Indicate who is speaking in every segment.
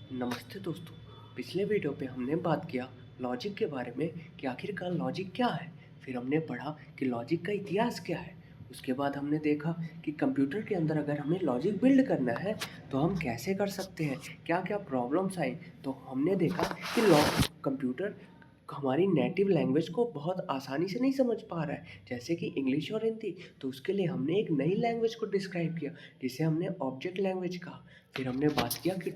Speaker 1: नमस्ते दोस्तों। पिछले वीडियो पे हमने बात किया लॉजिक के बारे में कि आखिरकार लॉजिक क्या है। फिर हमने पढ़ा कि लॉजिक का इतिहास क्या है। उसके बाद हमने देखा कि कंप्यूटर के अंदर अगर हमें लॉजिक बिल्ड करना है तो हम कैसे कर सकते हैं, क्या क्या प्रॉब्लम्स आई। तो हमने देखा कि कंप्यूटर हमारी नेटिव लैंग्वेज को बहुत आसानी से नहीं समझ पा रहा है, जैसे कि इंग्लिश और हिंदी। तो उसके लिए हमने एक नई लैंग्वेज को डिस्क्राइब किया जिसे हमने ऑब्जेक्ट लैंग्वेज कहा। फिर हमने बात किया कि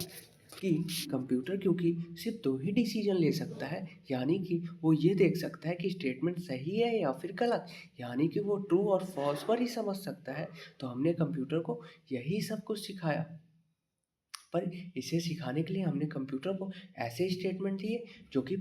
Speaker 1: कंप्यूटर क्योंकि सिर्फ दो ही डिसीजन ले सकता है, यानी कि वो ये देख सकता है कि स्टेटमेंट सही है या फिर गलत, यानी कि वो ट्रू और फॉल्स पर ही समझ सकता है। तो हमने कंप्यूटर को यही सब कुछ सिखाया। पर इसे सिखाने के लिए हमने कंप्यूटर को ऐसे स्टेटमेंट दिए जो कि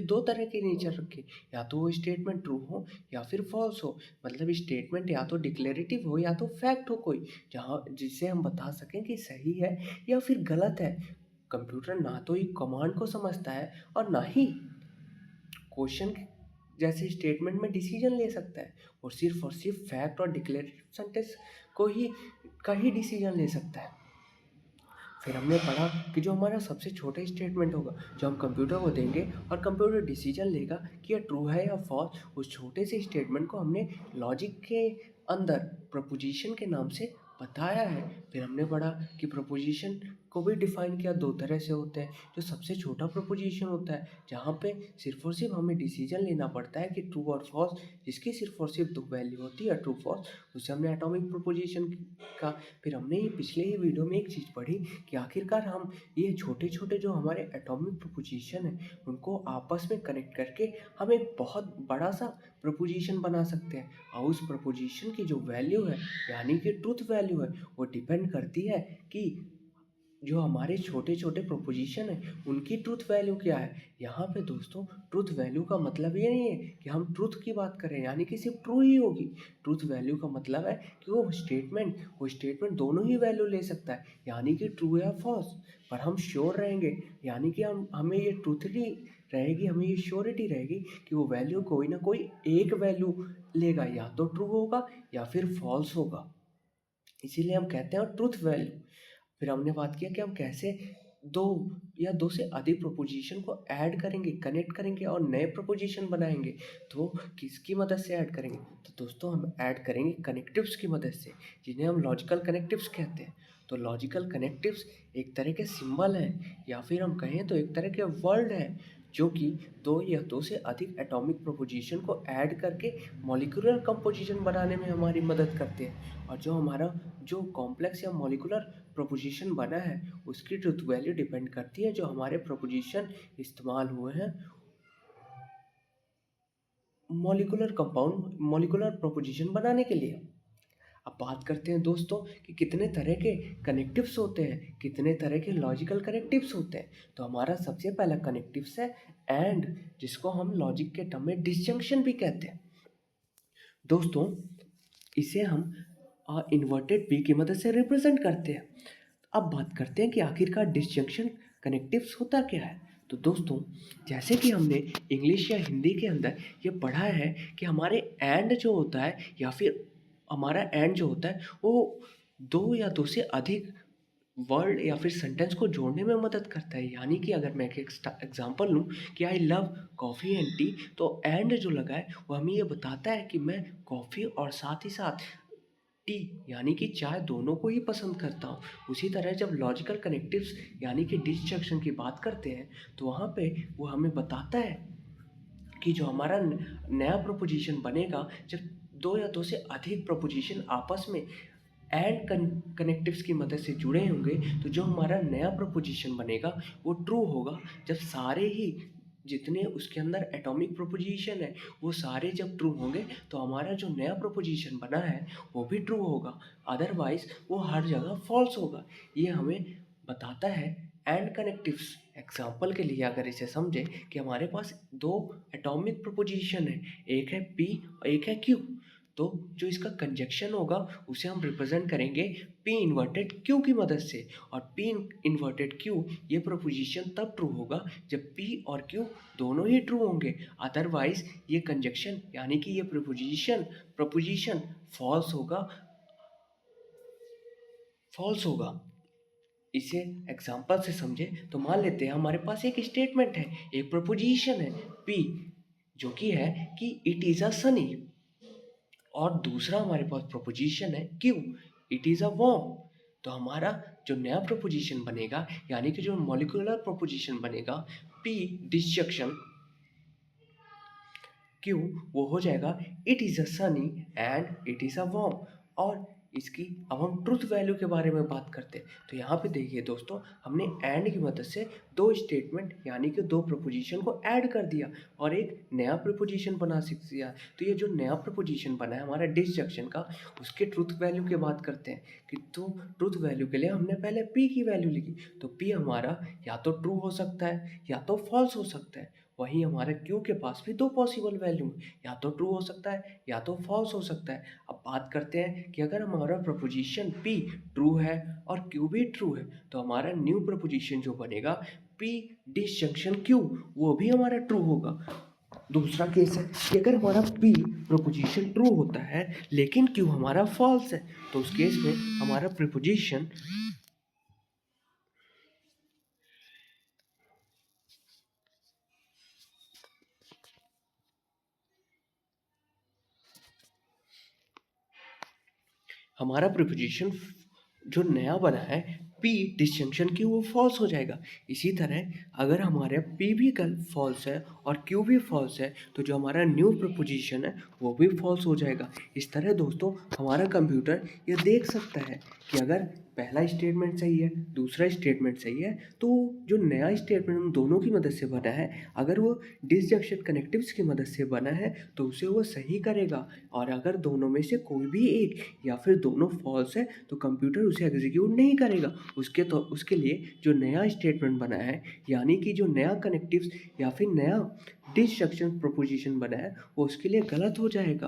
Speaker 1: दो तरह के नेचर रखे, या तो वो स्टेटमेंट ट्रू हो या फिर फॉल्स हो। मतलब स्टेटमेंट या तो डिक्लेरेटिव हो या तो फैक्ट हो कोई, जहाँ जिससे हम बता सकें कि सही है या फिर गलत है। कंप्यूटर ना तो एक कमांड को समझता है और ना ही क्वेश्चन जैसे स्टेटमेंट में डिसीजन ले सकता है। और सिर्फ फैक्ट और डिक्लेरेटिव सेंटेंस को ही का ही डिसीजन ले सकता है। फिर हमने पढ़ा कि जो हमारा सबसे छोटा स्टेटमेंट होगा जो हम कंप्यूटर को देंगे और कंप्यूटर डिसीजन लेगा कि यह ट्रू है या फॉल्स, उस छोटे से स्टेटमेंट को हमने लॉजिक के अंदर प्रपोजिशन के नाम से बताया है। फिर हमने पढ़ा कि प्रपोजिशन को भी डिफाइन किया दो तरह से होते हैं। जो सबसे छोटा प्रपोजिशन होता है जहाँ पे सिर्फ और सिर्फ हमें डिसीजन लेना पड़ता है कि ट्रू और फॉल्स, जिसकी सिर्फ और सिर्फ दो वैल्यू होती है, ट्रू फॉल्स, उसे हमने एटॉमिक प्रपोजिशन का। फिर हमने ये पिछले ही वीडियो में एक चीज़ पढ़ी कि आखिरकार हम ये छोटे छोटे जो हमारे एटॉमिक प्रपोजिशन है उनको आपस में कनेक्ट करके हम एक बहुत बड़ा सा प्रपोजिशन बना सकते हैं। और उस प्रपोजिशन की जो वैल्यू है, यानी कि ट्रूथ वैल्यू है, वो डिपेंड करती है कि जो हमारे छोटे छोटे प्रोपोजिशन है उनकी ट्रूथ वैल्यू क्या है। यहाँ पे दोस्तों ट्रूथ वैल्यू का मतलब ये नहीं है कि हम ट्रूथ की बात करें यानी कि सिर्फ ट्रू ही होगी। ट्रूथ वैल्यू का मतलब है कि वो स्टेटमेंट दोनों ही वैल्यू ले सकता है, यानी कि ट्रू या फॉल्स। पर हम श्योर रहेंगे, यानी कि हमें ये ट्रूथली रहेगी, हमें ये श्योरिटी रहेगी कि वो वैल्यू कोई ना कोई एक वैल्यू लेगा, या तो ट्रू होगा या फिर फॉल्स होगा। इसीलिए हम कहते हैं ट्रूथ वैल्यू। फिर हमने बात किया कि हम कैसे दो या दो से अधिक प्रोपोजिशन को ऐड करेंगे, कनेक्ट करेंगे और नए प्रोपोजिशन बनाएंगे। तो किसकी मदद से ऐड करेंगे? तो दोस्तों हम ऐड करेंगे कनेक्टिव्स की मदद से, जिन्हें हम लॉजिकल कनेक्टिव्स कहते हैं। तो लॉजिकल कनेक्टिव्स एक तरह के सिंबल हैं, या फिर हम कहें तो एक तरह के वर्ड हैं, जो कि दो या दो से अधिक एटॉमिक प्रोपोजिशन को ऐड करके मॉलिक्यूलर कंपोजिशन बनाने में हमारी मदद करते हैं। और जो हमारा जो कॉम्प्लेक्स या मॉलिक्यूलर प्रोपोजिशन बना है उसकी ट्रुथ वैल्यू डिपेंड करती है जो हमारे प्रोपोजिशन इस्तेमाल हुए हैं मॉलिक्यूलर प्रोपोजिशन बनाने के लिए। अब बात करते हैं दोस्तों कि कितने तरह के कनेक्टिव्स होते हैं, कितने तरह के लॉजिकल कनेक्टिव्स होते हैं। तो हमारा सबसे पहला कनेक्टिव्स है एंड, जिसको हम लॉजिक के टर्म में डिसजंक्शन भी कहते हैं। दोस्तों इसे हम इन्वर्टेड पी की मदद से रिप्रेजेंट करते हैं। अब बात करते हैं कि आखिरकार डिसजंक्शन कनेक्टिव्स होता क्या है। तो दोस्तों जैसे कि हमने इंग्लिश या हिंदी के अंदर ये पढ़ा है कि हमारे एंड जो होता है या फिर हमारा एंड जो होता है वो दो या दो से अधिक वर्ड या फिर सेंटेंस को जोड़ने में मदद करता है। यानी कि अगर मैं एक एग्जांपल लूँ कि I love coffee and T, तो एंड जो लगा है वो हमें ये बताता है कि मैं कॉफ़ी और साथ ही साथ टी यानी कि चाय दोनों को ही पसंद करता हूँ। उसी तरह जब लॉजिकल कनेक्टिव्स यानी कि डिसजंक्शन की बात करते हैं तो वहाँ पे वो हमें बताता है कि जो हमारा नया प्रोपोजिशन बनेगा, जब दो या दो से अधिक प्रोपोजिशन आपस में एंड कनेक्टिव्स की मदद से जुड़े होंगे, तो जो हमारा नया प्रोपोजिशन बनेगा वो ट्रू होगा जब सारे ही जितने उसके अंदर एटॉमिक प्रोपोजिशन है वो सारे जब ट्रू होंगे तो हमारा जो नया प्रोपोजिशन बना है वो भी ट्रू होगा, अदरवाइज वो हर जगह फॉल्स होगा। ये हमें बताता है एंड कनेक्टिव्स। एग्जाम्पल के लिए अगर इसे समझें कि हमारे पास दो एटॉमिक प्रोपोजिशन है, एक है पी और एक है क्यू। तो जो इसका कंजक्शन होगा उसे हम रिप्रेजेंट करेंगे पी इन्वर्टेड क्यू की मदद से। और पी इन्वर्टेड क्यू ये प्रोपोजिशन तब ट्रू होगा जब पी और क्यू दोनों ही ट्रू होंगे, अदरवाइज ये कंजक्शन यानी कि ये प्रोपोजिशन फॉल्स होगा। इसे एग्जाम्पल से समझे तो मान लेते हैं हमारे पास एक स्टेटमेंट है, एक प्रपोजिशन है P, जो कि है कि इट इज़ अ सनी, और दूसरा हमारे पास प्रपोजिशन है Q, it is a warm. तो हमारा जो नया प्रपोजिशन बनेगा, यानी कि जो मॉलिक्यूलर प्रपोजिशन बनेगा P डिसजंक्शन Q, वो हो जाएगा it is a Sunny and it is a warm. और इसकी अब हम ट्रुथ वैल्यू के बारे में बात करते हैं। तो यहाँ पे देखिए दोस्तों, हमने एंड की मदद से दो स्टेटमेंट यानी कि दो प्रपोजिशन को ऐड कर दिया और एक नया प्रपोजिशन बना सीख दिया। तो ये जो नया प्रपोजिशन बना है हमारा डिसजंक्शन का, उसके ट्रुथ वैल्यू की बात करते हैं कि तो ट्रुथ वैल्यू के लिए हमने पहले P की वैल्यू लिखी। तो P हमारा या तो ट्रू हो सकता है या तो फॉल्स हो सकता है। वहीं हमारे Q के पास भी दो पॉसिबल वैल्यू हैं, या तो ट्रू हो सकता है या तो फॉल्स हो सकता है। अब बात करते हैं कि अगर हमारा प्रपोजिशन P ट्रू है और Q भी ट्रू है, तो हमारा न्यू प्रपोजिशन जो बनेगा P डिसजंक्शन Q, वो भी हमारा ट्रू होगा। दूसरा केस है कि अगर हमारा P प्रपोजिशन ट्रू होता है लेकिन Q हमारा फॉल्स है, तो उस केस में हमारा प्रपोजिशन हमारा प्रिपोजिशन जो नया बना है P डिसजंक्शन की, वो फॉल्स हो जाएगा। इसी तरह अगर हमारे P भी कल फॉल्स है और Q भी फॉल्स है, तो जो हमारा न्यू प्रपोजिशन है वो भी फॉल्स हो जाएगा। इस तरह दोस्तों हमारा कंप्यूटर ये देख सकता है कि अगर पहला स्टेटमेंट सही है, दूसरा स्टेटमेंट सही है, तो जो नया स्टेटमेंट उन दोनों की मदद से बना है, अगर वो डिसजंक्शन कनेक्टिव्स की मदद से बना है तो उसे वो सही करेगा। और अगर दोनों में से कोई भी एक या फिर दोनों फॉल्स है तो कंप्यूटर उसे एग्जीक्यूट नहीं करेगा। उसके लिए जो नया स्टेटमेंट बना है, यानी कि जो नया कनेक्टिव्स या फिर नया डिसजंक्शन प्रोपोजिशन बना है, वो उसके लिए गलत हो जाएगा।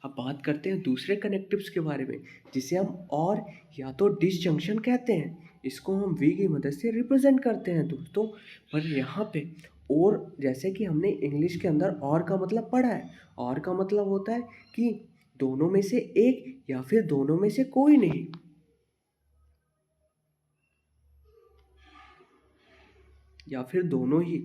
Speaker 1: अब बात करते हैं दूसरे कनेक्टिव्स के बारे में, जिसे हम और या तो डिसजंक्शन कहते हैं। इसको हम वी की मदद से रिप्रेजेंट करते हैं दोस्तों। पर यहाँ पे और, जैसे कि हमने इंग्लिश के अंदर और का मतलब पढ़ा है, और का मतलब होता है कि दोनों में से एक या फिर दोनों में से कोई नहीं। या फिर दोनों ही।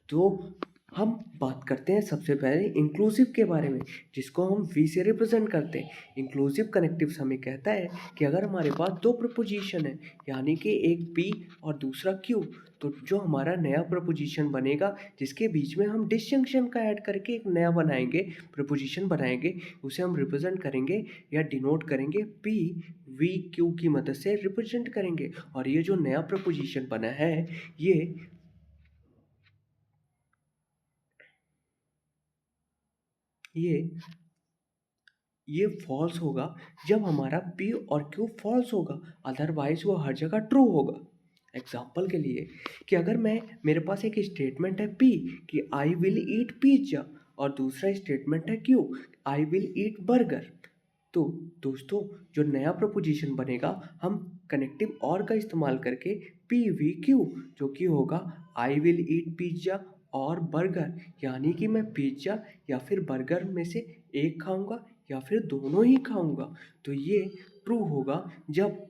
Speaker 1: तो हम बात करते हैं सबसे पहले इंक्लूसिव के बारे में, जिसको हम वी से रिप्रेजेंट करते हैं। इंक्लूसिव कनेक्टिव्स हमें कहता है कि अगर हमारे पास दो प्रपोजिशन है, यानी कि एक P और दूसरा Q, तो जो हमारा नया प्रपोजिशन बनेगा जिसके बीच में हम डिसजंक्शन का ऐड करके एक नया बनाएंगे, प्रपोजिशन बनाएंगे, उसे हम रिप्रेजेंट करेंगे या डिनोट करेंगे P V Q की मदद से रिप्रेजेंट करेंगे। और ये जो नया प्रपोजिशन बना है, ये ये फॉल्स होगा जब हमारा P और Q फॉल्स होगा, अदरवाइज वो हर जगह ट्रू होगा। एग्जाम्पल के लिए कि अगर मेरे पास एक स्टेटमेंट है P कि आई विल ईट पिज्ज़ा, और दूसरा स्टेटमेंट है Q, I will eat burger. तो दोस्तों जो नया प्रपोजिशन बनेगा, हम कनेक्टिव और का इस्तेमाल करके पी वी क्यू, जो कि होगा आई विल ईट पिज्ज़ा और बर्गर, यानी कि मैं पिज्ज़ा या फिर बर्गर में से एक खाऊंगा या फिर दोनों ही खाऊंगा। तो ये ट्रू होगा जब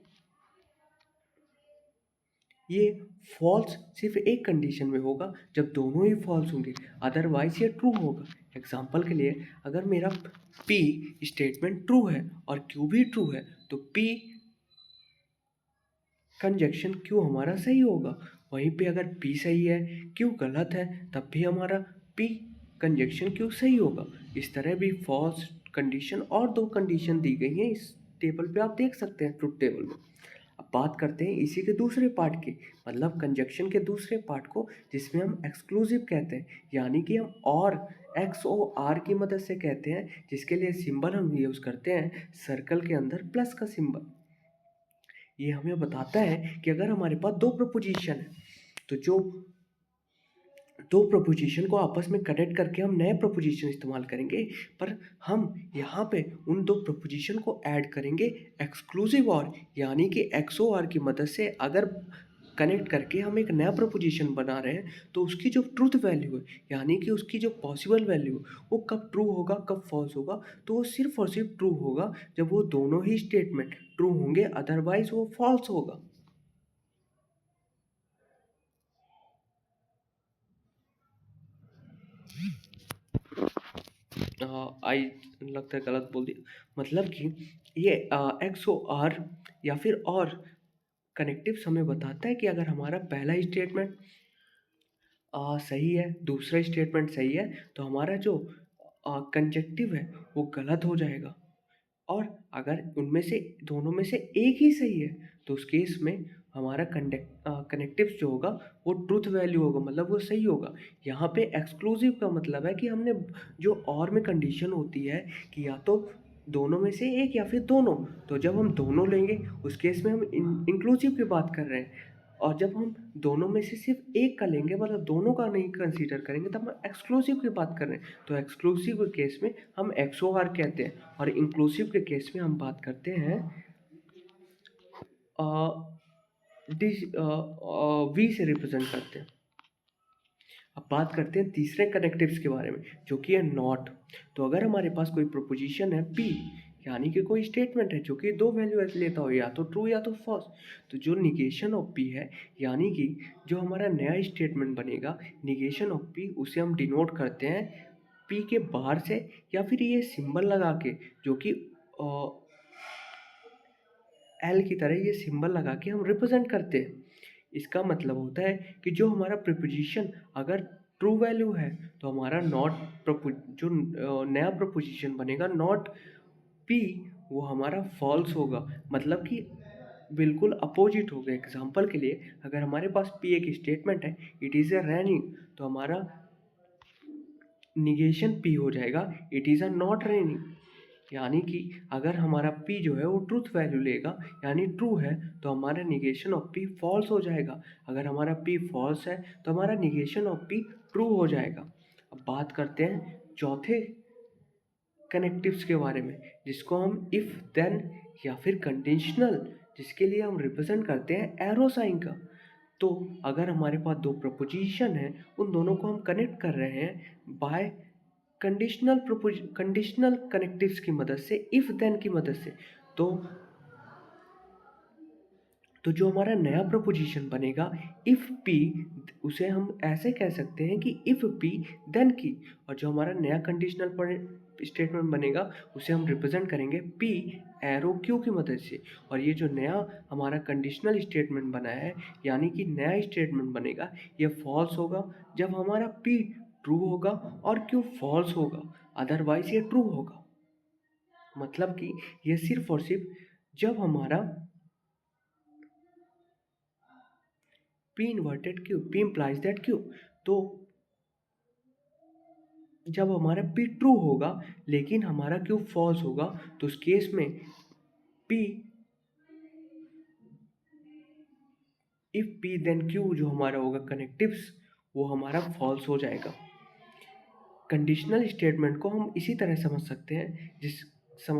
Speaker 1: ये फॉल्स सिर्फ एक कंडीशन में होगा, जब दोनों ही फॉल्स होंगे, अदरवाइज ये ट्रू होगा। एग्जाम्पल के लिए अगर मेरा P स्टेटमेंट ट्रू है और Q भी ट्रू है, तो P कंजक्शन Q हमारा सही होगा। वहीं पे अगर P सही है Q गलत है, तब भी हमारा P कंजक्शन Q सही होगा। इस तरह भी फॉल्स कंडीशन और दो कंडीशन दी गई हैं, इस टेबल पे आप देख सकते हैं, ट्रुथ टेबल में। अब बात करते हैं इसी के दूसरे पार्ट की, मतलब कंजक्शन के दूसरे पार्ट को, जिसमें हम एक्सक्लूसिव कहते हैं, यानी कि हम और XOR की मदद से कहते हैं, जिसके लिए सिंबल हम यूज़ करते हैं सर्कल के अंदर प्लस का सिंबल। ये हमें बताता है कि अगर हमारे पास दो प्रपोजिशन है, तो जो दो प्रपोजिशन को आपस में कनेक्ट करके हम नए प्रपोजिशन इस्तेमाल करेंगे, पर हम यहाँ पे उन दो प्रपोजिशन को ऐड करेंगे एक्सक्लूसिव और, यानी कि XOR की मदद से। अगर कनेक्ट करके हम एक नया प्रपोजिशन बना रहे हैं, तो उसकी जो ट्रुथ वैल्यू है, यानी कि उसकी जो पॉसिबल वैल्यू है, वो कब ट्रू होगा कब फॉल्स होगा, तो वो सिर्फ और सिर्फ ट्रू होगा जब वो दोनों ही स्टेटमेंट ट्रू होंगे, अदरवाइज वो फॉल्स होगा। आई लगता है गलत बोल दिया। मतलब कि ये एक्स ओ आर या फिर और कनेक्टिव्स हमें बताता है कि अगर हमारा पहला स्टेटमेंट सही है, दूसरा स्टेटमेंट सही है, तो हमारा जो कंजक्टिव है वो गलत हो जाएगा। और अगर उनमें से दोनों में से एक ही सही है, तो उस केस में हमारा कनेक्टिव्स जो होगा वो ट्रुथ वैल्यू होगा, मतलब वो सही होगा। यहाँ पे एक्सक्लूसिव का मतलब है कि हमने जो और में कंडीशन होती है कि या तो दोनों में से एक या फिर दोनों, तो जब हम दोनों लेंगे उस केस में हम इंक्लूसिव की बात कर रहे हैं। और जब हम दोनों में से सिर्फ एक का लेंगे, मतलब दोनों का नहीं कंसीडर करेंगे, तब हम एक्सक्लूसिव की बात कर रहे हैं। तो एक्सक्लूसिव के केस में हम XOR कहते हैं, और इंक्लूसिव के केस में हम बात करते हैं वी से रिप्रेजेंट करते हैं। अब बात करते हैं तीसरे कनेक्टिव्स के बारे में, जो कि है नॉट। तो अगर हमारे पास कोई प्रोपोजिशन है पी, यानी कि कोई स्टेटमेंट है जो कि दो वैल्यू लेता हो, या तो ट्रू या तो फॉल्स, तो जो निगेशन ऑफ पी है, यानी कि जो हमारा नया स्टेटमेंट बनेगा निगेशन ऑफ पी, उसे हम डिनोट करते हैं पी के बाहर से, या फिर ये सिंबल लगा के, जो कि एल की तरह ये सिंबल लगा के हम रिप्रेजेंट करते हैं। इसका मतलब होता है कि जो हमारा प्रीपोजिशन अगर ट्रू वैल्यू है, तो हमारा नॉट जो नया प्रीपोजिशन बनेगा नॉट पी, वो हमारा फॉल्स होगा, मतलब कि बिल्कुल अपोजिट होगा। एग्जाम्पल के लिए, अगर हमारे पास पी एक स्टेटमेंट है, इट इज़ ए रैनिंग, तो हमारा निगेशन पी हो जाएगा it is a not raining. यानी कि अगर हमारा पी जो है वो ट्रूथ वैल्यू लेगा, यानी ट्रू है, तो हमारा निगेशन ऑफ पी फॉल्स हो जाएगा। अगर हमारा पी फॉल्स है, तो हमारा निगेशन ऑफ पी ट्रू हो जाएगा। अब बात करते हैं चौथे कनेक्टिव्स के बारे में, जिसको हम इफ़ देन या फिर कंडीशनल, जिसके लिए हम रिप्रेजेंट करते हैं एरो साइन का। तो अगर हमारे पास दो प्रपोजिशन है, उन दोनों को हम कनेक्ट कर रहे हैं बाय कंडीशनल कनेक्टिव्स की मदद से, इफ़ देन की मदद से, तो जो हमारा नया प्रपोजिशन बनेगा इफ़ पी, उसे हम ऐसे कह सकते हैं कि इफ़ पी देन की। और जो हमारा नया कंडीशनल स्टेटमेंट बनेगा उसे हम रिप्रेजेंट करेंगे पी एरो क्यू की मदद से। और ये जो नया हमारा कंडीशनल स्टेटमेंट बना है, यानी कि नया स्टेटमेंट बनेगा, ये फॉल्स होगा जब हमारा पी ट्रू होगा और क्यू फॉल्स होगा, अदरवाइज ये ट्रू होगा। मतलब कि ये सिर्फ और सिर्फ जब हमारा P inverted Q, P implies that Q, तो जब हमारा P ट्रू होगा लेकिन हमारा Q फॉल्स होगा, तो उस केस में P if P then Q जो हमारा होगा कनेक्टिव्स, वो हमारा फॉल्स हो जाएगा। कंडीशनल स्टेटमेंट को हम इसी तरह समझ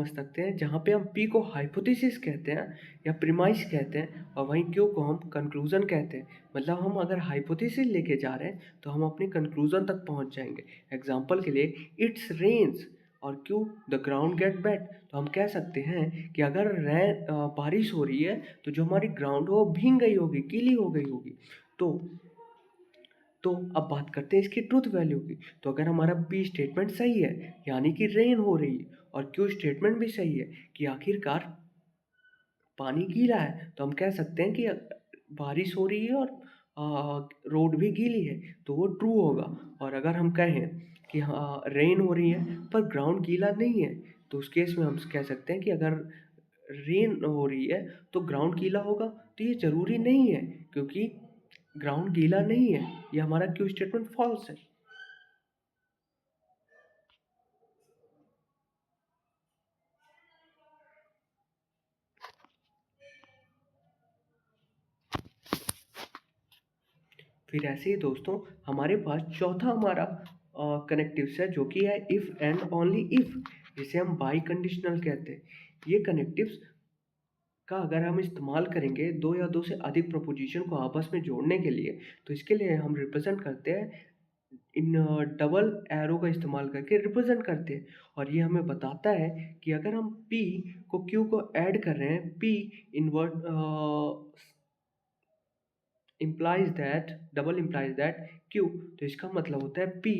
Speaker 1: सकते हैं जहाँ पे हम P को हाइपोथेसिस कहते हैं या प्रीमाइस कहते हैं, और वहीं Q को हम कंक्लूजन कहते हैं। मतलब हम अगर हाइपोथेसिस लेके जा रहे हैं तो हम अपनी कंक्लूजन तक पहुँच जाएंगे। एग्जाम्पल के लिए, इट्स रेन्स और Q the ground get wet, तो हम कह सकते हैं कि अगर बारिश हो रही है तो जो हमारी ग्राउंड हो वो भीग गई होगी, गीली हो गई होगी। तो अब बात करते हैं इसकी ट्रूथ वैल्यू की। तो अगर हमारा पी स्टेटमेंट सही है, यानी कि रेन हो रही है, और क्यू स्टेटमेंट भी सही है कि आखिरकार पानी गीला है, तो हम कह सकते हैं कि बारिश हो रही है और रोड भी गीली है, तो वो ट्रू होगा। और अगर हम कहें कि हाँ रेन हो रही है पर ग्राउंड गीला नहीं है, तो उस केस में हम कह सकते हैं कि अगर रेन हो रही है तो ग्राउंड गीला होगा, तो ये ज़रूरी नहीं है, क्योंकि ग्राउंड गीला नहीं है, ये हमारा क्यू स्टेटमेंट फॉल्स है। फिर ऐसे ही दोस्तों हमारे पास चौथा हमारा कनेक्टिव्स है, जो कि है इफ़ एंड ओनली इफ़, जिसे हम बाई कंडीशनल कहते हैं। ये कनेक्टिव्स का अगर हम इस्तेमाल करेंगे दो या दो से अधिक प्रपोजिशन को आपस में जोड़ने के लिए, तो इसके लिए हम रिप्रेजेंट करते हैं इन डबल एरो का इस्तेमाल करके रिप्रेजेंट करते हैं। और ये हमें बताता है कि अगर हम P को Q को ऐड कर रहे हैं, P invert implies that, double implies that Q, तो इसका मतलब होता है P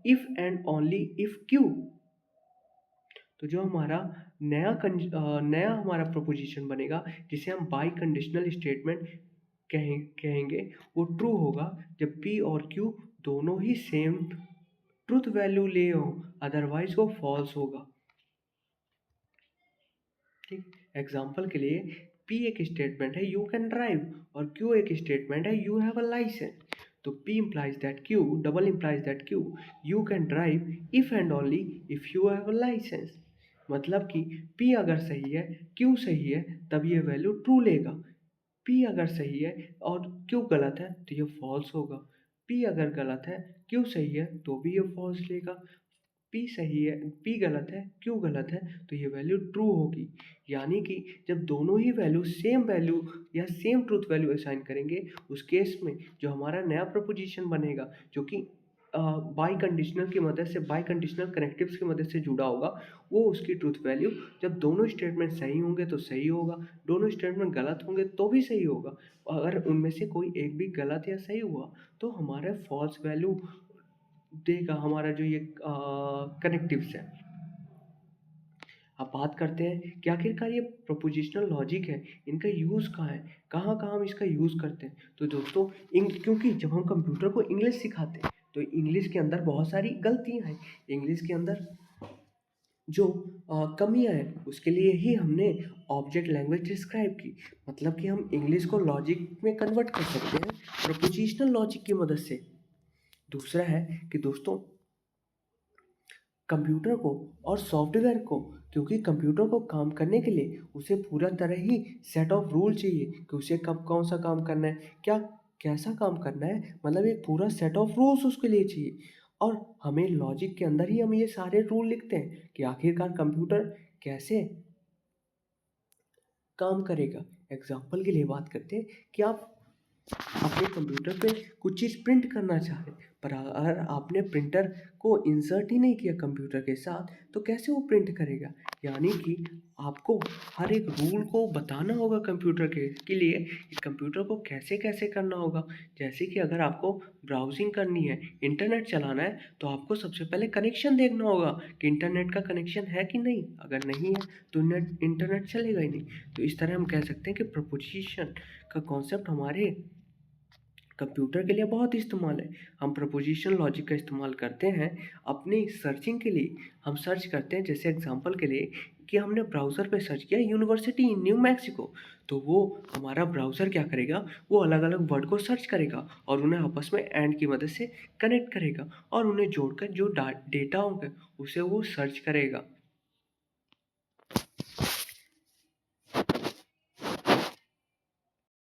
Speaker 1: if and only if Q. तो जो हमारा नया हमारा प्रोपोजिशन बनेगा जिसे हम बाई कंडीशनल स्टेटमेंट कहेंगे, वो ट्रू होगा जब पी और क्यू दोनों ही सेम ट्रूथ वैल्यू ले हो, अदरवाइज वो फॉल्स होगा। ठीक, एग्जाम्पल के लिए P एक स्टेटमेंट है यू कैन ड्राइव और Q एक स्टेटमेंट है यू हैव अ लाइसेंस। तो P implies that Q, double implies that Q, you can drive if and only if you have a license। मतलब कि P अगर सही है, Q सही है, तब ये वैल्यू ट्रू लेगा। P अगर सही है और Q गलत है तो ये फॉल्स होगा। P अगर गलत है, Q सही है तो भी ये फॉल्स लेगा। P सही है, P गलत है, Q गलत है तो ये वैल्यू ट्रू होगी। यानी कि जब दोनों ही वैल्यू सेम वैल्यू या सेम ट्रूथ वैल्यू असाइन करेंगे, उस केस में जो हमारा नया प्रपोजिशन बनेगा जो कि बाई कंडीशनल की मदद से, बाई कंडीशनल कनेक्टिव्स की मदद से जुड़ा होगा, वो उसकी ट्रूथ वैल्यू जब दोनों स्टेटमेंट सही होंगे तो सही होगा, दोनों स्टेटमेंट गलत होंगे तो भी सही होगा। अगर उनमें से कोई एक भी गलत या सही हुआ तो हमारा फॉल्स वैल्यू देगा हमारा जो ये कनेक्टिव्स है। अब बात करते हैं कि आखिरकार ये प्रोपोजिशनल लॉजिक है, इनका यूज़ कहाँ है, कहाँ कहाँ हम इसका यूज़ करते हैं। तो दोस्तों क्योंकि जब हम कंप्यूटर को इंग्लिश सिखाते हैं तो इंग्लिश के अंदर बहुत सारी गलतियाँ हैं, इंग्लिश के अंदर जो कमियाँ हैं उसके लिए ही हमने ऑब्जेक्ट लैंग्वेज डिस्क्राइब की। मतलब कि हम इंग्लिश को लॉजिक में कन्वर्ट कर सकते हैं प्रोपोजिशनल लॉजिक की मदद से। दूसरा है कि दोस्तों कंप्यूटर को और सॉफ्टवेयर को, क्योंकि कंप्यूटर को काम करने के लिए उसे पूरा तरह ही सेट ऑफ रूल चाहिए कि उसे कब कौन सा काम करना है, क्या कैसा काम करना है, मतलब एक पूरा सेट ऑफ रूल्स उसके लिए चाहिए। और हमें लॉजिक के अंदर ही हम ये सारे रूल लिखते हैं कि आखिरकार कंप्यूटर कैसे काम करेगा। एग्जाम्पल के लिए बात करते हैं कि आप अपने कंप्यूटर पे कुछ चीज़ प्रिंट करना चाह रहे हैं, पर अगर आपने प्रिंटर को इंसर्ट ही नहीं किया कंप्यूटर के साथ तो कैसे वो प्रिंट करेगा। यानी कि आपको हर एक रूल को बताना होगा कंप्यूटर के लिए कि कंप्यूटर को कैसे कैसे करना होगा। जैसे कि अगर आपको ब्राउजिंग करनी है, इंटरनेट चलाना है, तो आपको सबसे पहले कनेक्शन देखना होगा कि इंटरनेट का कनेक्शन है कि नहीं। अगर नहीं है तो इंटरनेट चलेगा ही नहीं। तो इस तरह हम कह सकते हैं कि प्रपोजिशन का कॉन्सेप्ट हमारे कंप्यूटर के लिए बहुत इस्तेमाल है। हम प्रपोजिशन लॉजिक का इस्तेमाल करते हैं अपनी सर्चिंग के लिए। हम सर्च करते हैं, जैसे एग्जांपल के लिए कि हमने ब्राउज़र पे सर्च किया यूनिवर्सिटी इन न्यू मैक्सिको, तो वो हमारा ब्राउज़र क्या करेगा, वो अलग अलग वर्ड को सर्च करेगा और उन्हें आपस में एंड की मदद से कनेक्ट करेगा और उन्हें जोड़कर जो डेटा होगा उसे वो सर्च करेगा।